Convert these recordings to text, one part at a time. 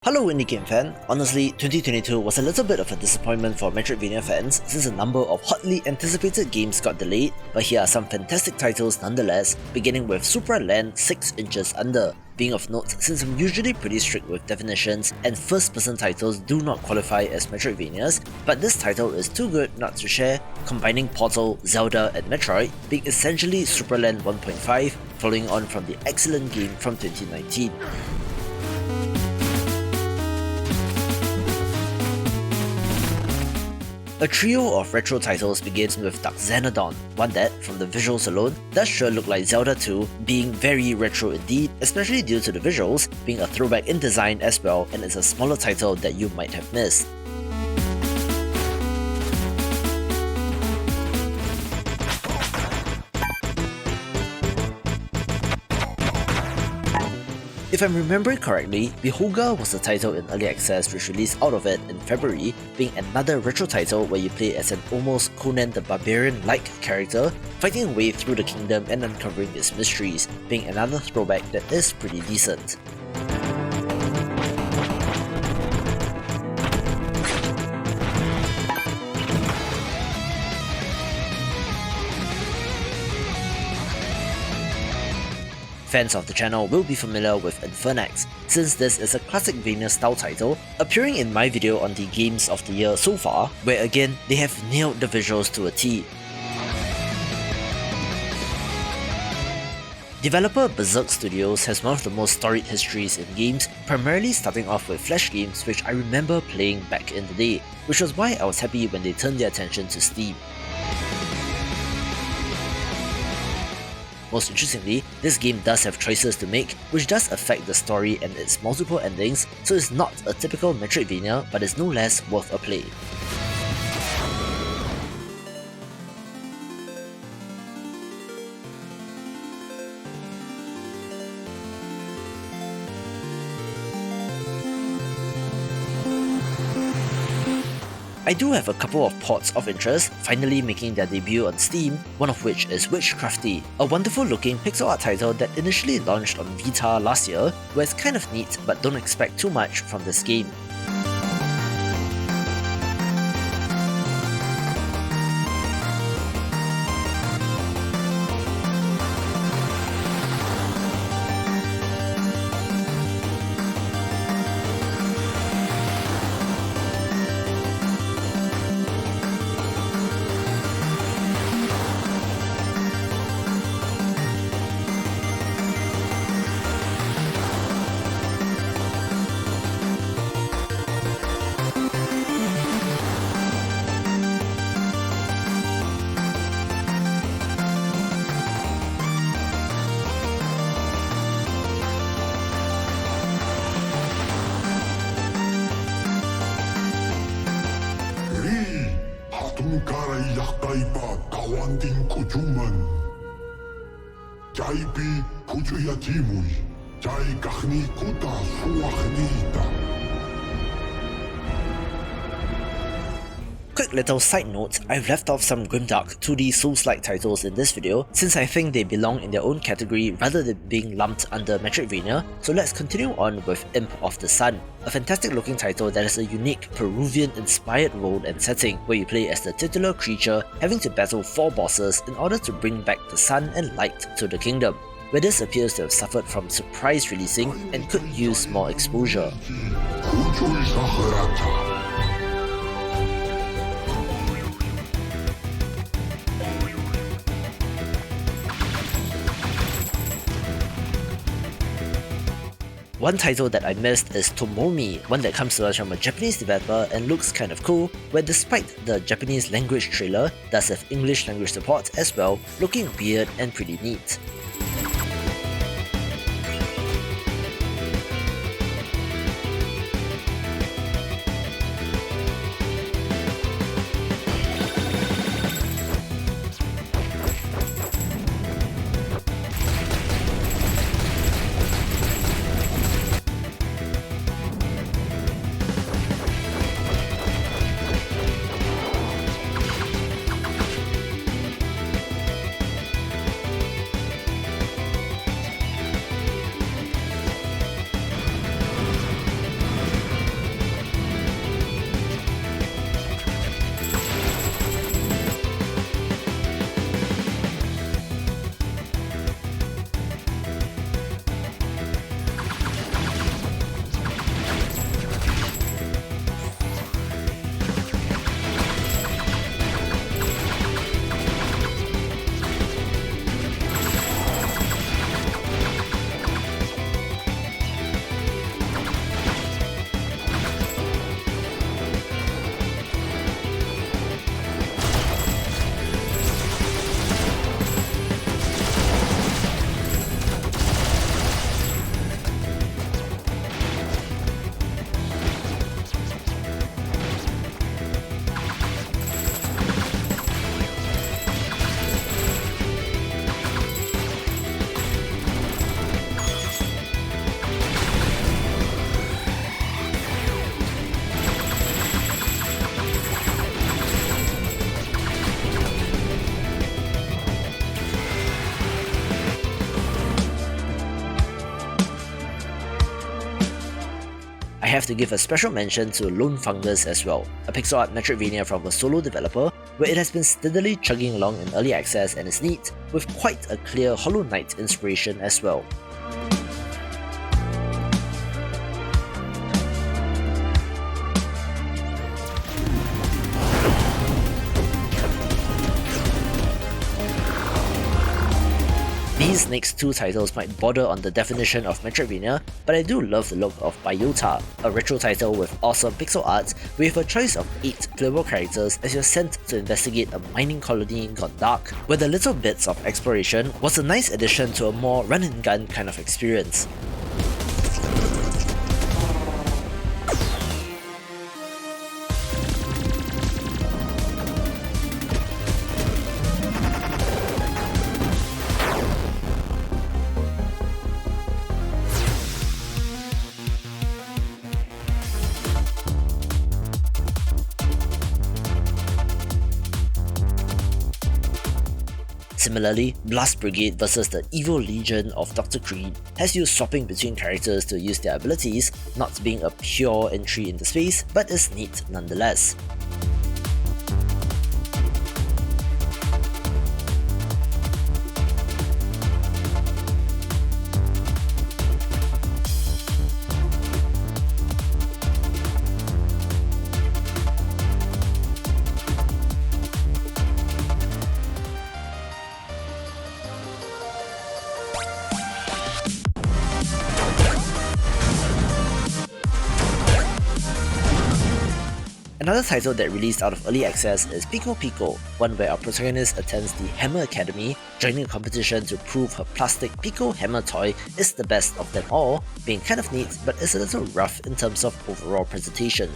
Hello indie game fan, honestly 2022 was a little bit of a disappointment for Metroidvania fans since a number of hotly anticipated games got delayed, but here are some fantastic titles nonetheless, beginning with Supra Land 6 Inches Under. Being of note since I'm usually pretty strict with definitions and first person titles do not qualify as Metroidvanias, but this title is too good not to share, combining Portal, Zelda and Metroid, being essentially Supra Land 1.5, following on from the excellent game from 2019. A trio of retro titles begins with Dark Xanadon, one that, from the visuals alone, does sure look like Zelda 2, being very retro indeed, especially due to the visuals being a throwback in design as well, and is a smaller title that you might have missed. If I'm remembering correctly, Beholga was the title in early access which released out of it in February, being another retro title where you play as an almost Conan the Barbarian-like character, fighting a way through the kingdom and uncovering its mysteries, being another throwback that is pretty decent. Fans of the channel will be familiar with Infernax, since this is a classic Vania style title, appearing in my video on the games of the year so far, where again, they have nailed the visuals to a T. Developer Berserk Studios has one of the most storied histories in games, primarily starting off with Flash games which I remember playing back in the day, which was why I was happy when they turned their attention to Steam. Most interestingly, this game does have choices to make, which does affect the story and its multiple endings, so it's not a typical Metroidvania, but is no less worth a play. I do have a couple of ports of interest finally making their debut on Steam, one of which is Witchcrafty, a wonderful looking pixel art title that initially launched on Vita last year, where it's kind of neat but don't expect too much from this game. Quick little side note, I've left off some grimdark 2D Souls-like titles in this video since I think they belong in their own category rather than being lumped under Metroidvania, so let's continue on with Imp of the Sun, a fantastic looking title that has a unique Peruvian-inspired role and setting where you play as the titular creature having to battle 4 bosses in order to bring back the sun and light to the kingdom, where this appears to have suffered from surprise releasing and could use more exposure. One title that I missed is Tomomi, one that comes to us from a Japanese developer and looks kind of cool, where despite the Japanese language trailer, does have English language support as well, looking weird and pretty neat. I have to give a special mention to Lone Fungus as well, a pixel art Metroidvania from a solo developer, where it has been steadily chugging along in early access and is neat, with quite a clear Hollow Knight inspiration as well. These next two titles might border on the definition of Metroidvania, but I do love the look of Biota, a retro title with awesome pixel art with a choice of 8 playable characters as you're sent to investigate a mining colony gone dark, where the little bits of exploration was a nice addition to a more run-and-gun kind of experience. Similarly, Blast Brigade vs the Evil Legion of Dr. Creed has you swapping between characters to use their abilities, not being a pure entry into space, but is neat nonetheless. Another title that released out of early access is Pico Pico, one where our protagonist attends the Hammer Academy, joining a competition to prove her plastic Pico hammer toy is the best of them all, being kind of neat but is a little rough in terms of overall presentation.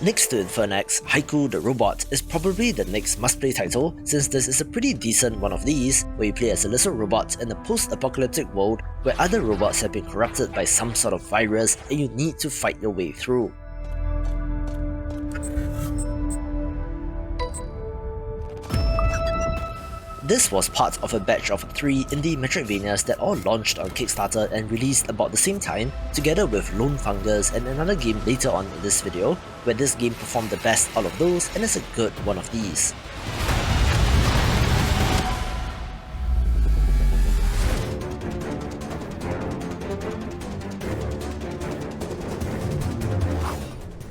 Next to Infernax, Haiku the Robot is probably the next must-play title, since this is a pretty decent one of these, where you play as a little robot in a post-apocalyptic world where other robots have been corrupted by some sort of virus and you need to fight your way through. This was part of a batch of 3 indie Metroidvanias that all launched on Kickstarter and released about the same time, together with Lone Fungus and another game later on in this video, where this game performed the best out of those and is a good one of these.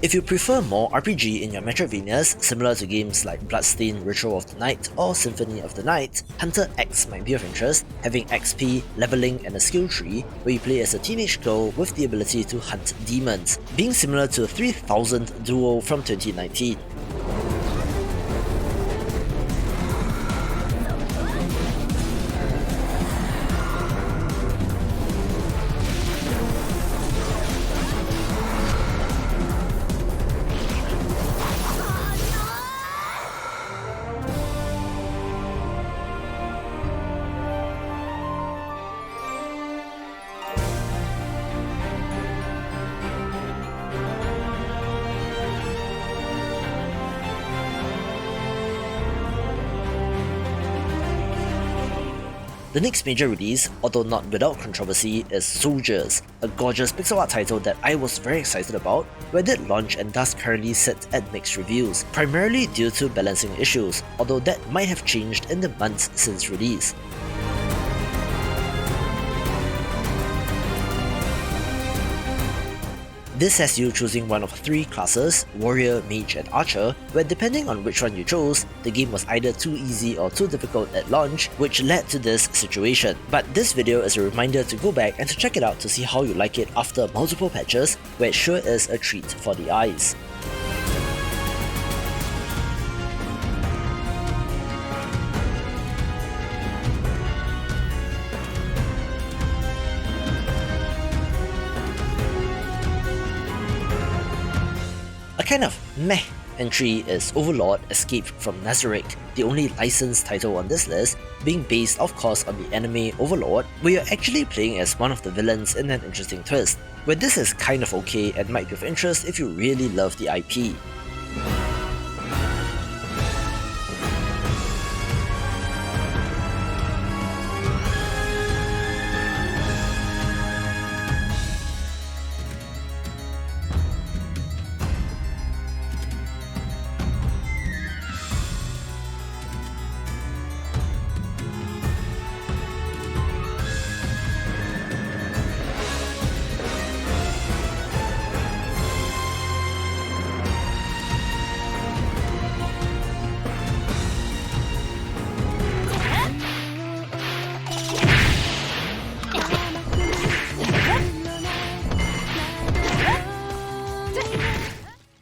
If you prefer more RPG in your Metroidvanias, similar to games like Bloodstained Ritual of the Night or Symphony of the Night, Hunter X might be of interest, having XP, leveling and a skill tree, where you play as a teenage girl with the ability to hunt demons, being similar to 3000 Duo from 2019. The next major release, although not without controversy, is Soldiers, a gorgeous pixel art title that I was very excited about, where it did launch and does currently sit at mixed reviews, primarily due to balancing issues, although that might have changed in the months since release. This has you choosing one of 3 classes, Warrior, Mage and Archer, where depending on which one you chose, the game was either too easy or too difficult at launch, which led to this situation. But this video is a reminder to go back and to check it out to see how you like it after multiple patches, where it sure is a treat for the eyes. A kind of meh entry is Overlord Escape from Nazarick, the only licensed title on this list, being based of course on the anime Overlord, where you're actually playing as one of the villains in an interesting twist, where this is kind of okay and might be of interest if you really love the IP.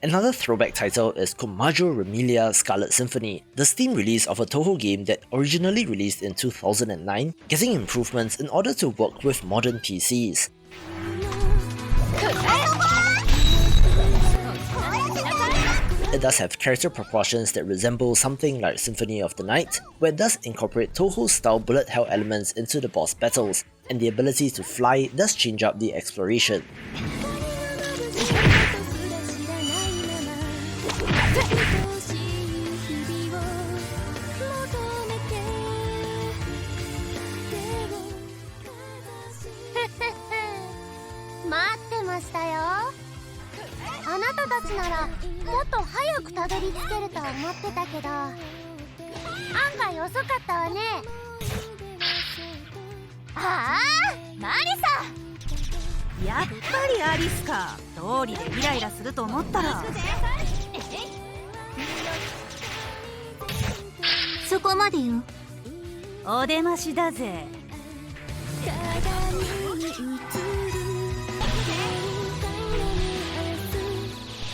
Another throwback title is Komajo Remilia Scarlet Symphony, the Steam release of a Toho game that originally released in 2009, getting improvements in order to work with modern PCs. It does have character proportions that resemble something like Symphony of the Night, where it does incorporate Toho-style bullet hell elements into the boss battles, and the ability to fly does change up the exploration.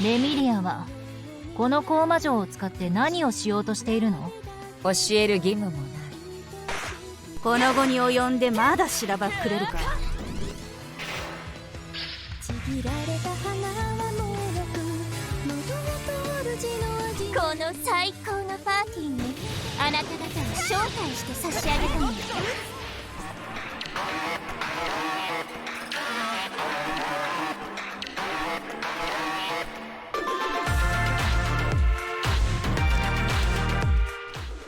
レミリアはこのコーマ城を使って何をしようとしているの？教える義務もない。この後に及んでまだしらばっくれるか。この最高のパーティーにあなた方を招待して差し上げたのよ。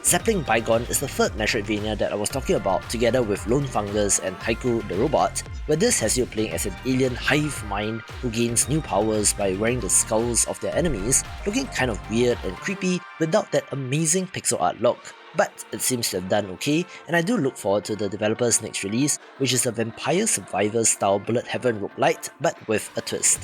Zeppelin Bygone is the third Metroidvania that I was talking about, together with Lone Fungus and Haiku the Robot, where this has you playing as an alien hive mind who gains new powers by wearing the skulls of their enemies, looking kind of weird and creepy without that amazing pixel art look. But it seems to have done okay, and I do look forward to the developer's next release, which is a Vampire Survivors style Bullet Heaven roguelite, but with a twist.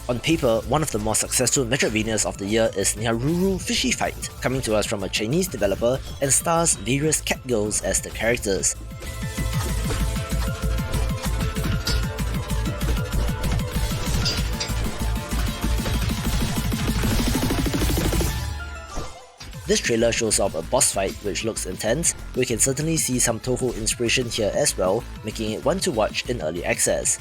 On paper, one of the more successful Metroidvanias of the year is Nyaruru Fishy Fight, coming to us from a Chinese developer and stars various cat girls as the characters. This trailer shows off a boss fight which looks intense. We can certainly see some Toho inspiration here as well, making it one to watch in early access.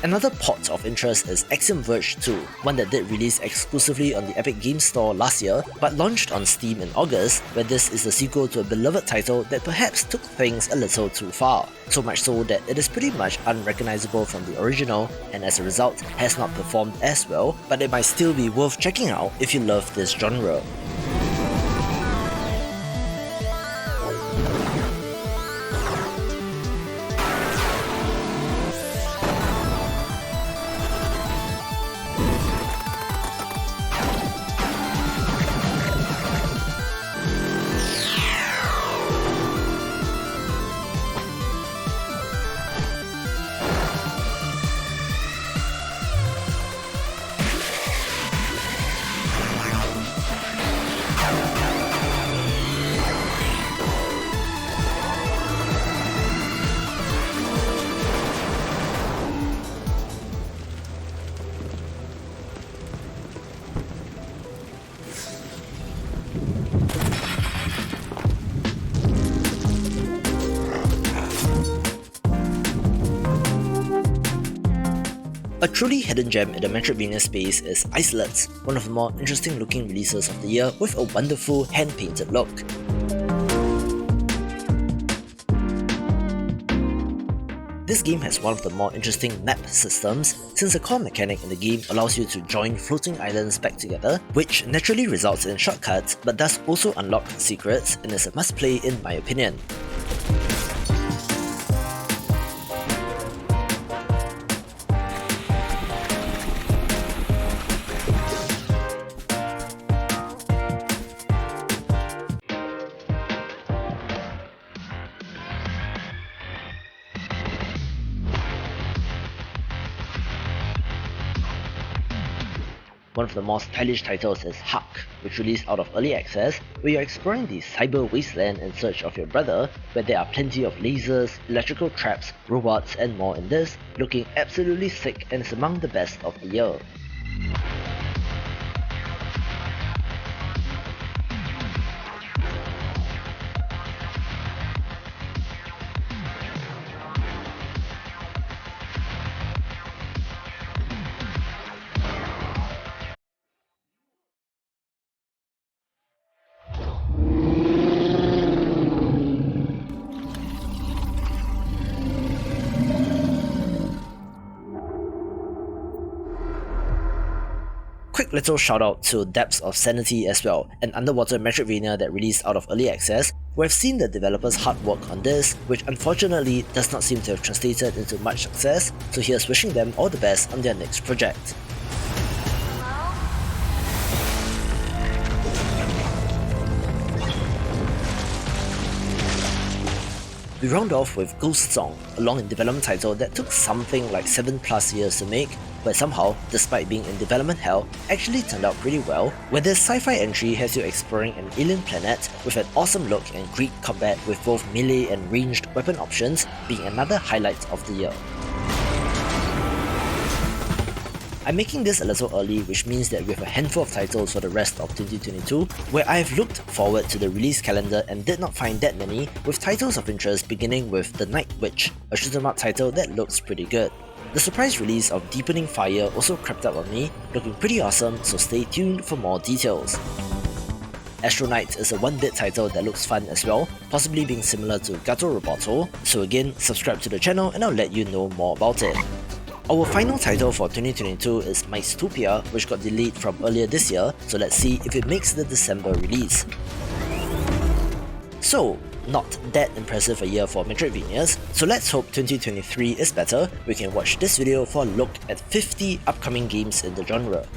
Another port of interest is Axiom Verge 2, one that did release exclusively on the Epic Games Store last year, but launched on Steam in August, where this is the sequel to a beloved title that perhaps took things a little too far, so much so that it is pretty much unrecognizable from the original, and as a result has not performed as well, but it might still be worth checking out if you love this genre. A truly hidden gem in the Metroidvania space is Isolates, one of the more interesting looking releases of the year with a wonderful hand-painted look. This game has one of the more interesting map systems, since the core mechanic in the game allows you to join floating islands back together, which naturally results in shortcuts but does also unlock secrets and is a must-play in my opinion. One of the more stylish titles is Hark, which released out of early access, where you're exploring the cyber wasteland in search of your brother, where there are plenty of lasers, electrical traps, robots and more in this, looking absolutely sick and is among the best of the year. Quick little shout out to Depths of Sanity as well, an underwater Metroidvania that released out of early access, where I've seen the developers' hard work on this, which unfortunately does not seem to have translated into much success, so here's wishing them all the best on their next project. We round off with Ghost Song, a long in development title that took something like 7+ years to make, but somehow, despite being in development hell, actually turned out pretty well, where this sci-fi entry has you exploring an alien planet with an awesome look and great combat with both melee and ranged weapon options being another highlight of the year. I'm making this a little early, which means that we have a handful of titles for the rest of 2022, where I have looked forward to the release calendar and did not find that many, with titles of interest beginning with The Night Witch, a shoot-'em-up title that looks pretty good. The surprise release of Deepening Fire also crept up on me, looking pretty awesome, so stay tuned for more details. Astronite is a 1-bit title that looks fun as well, possibly being similar to Gato Roboto, so again, subscribe to the channel and I'll let you know more about it. Our final title for 2022 is Mystopia, which got delayed from earlier this year, so let's see if it makes the December release. So, not that impressive a year for Metroidvanias, so let's hope 2023 is better. We can watch this video for a look at 50 upcoming games in the genre.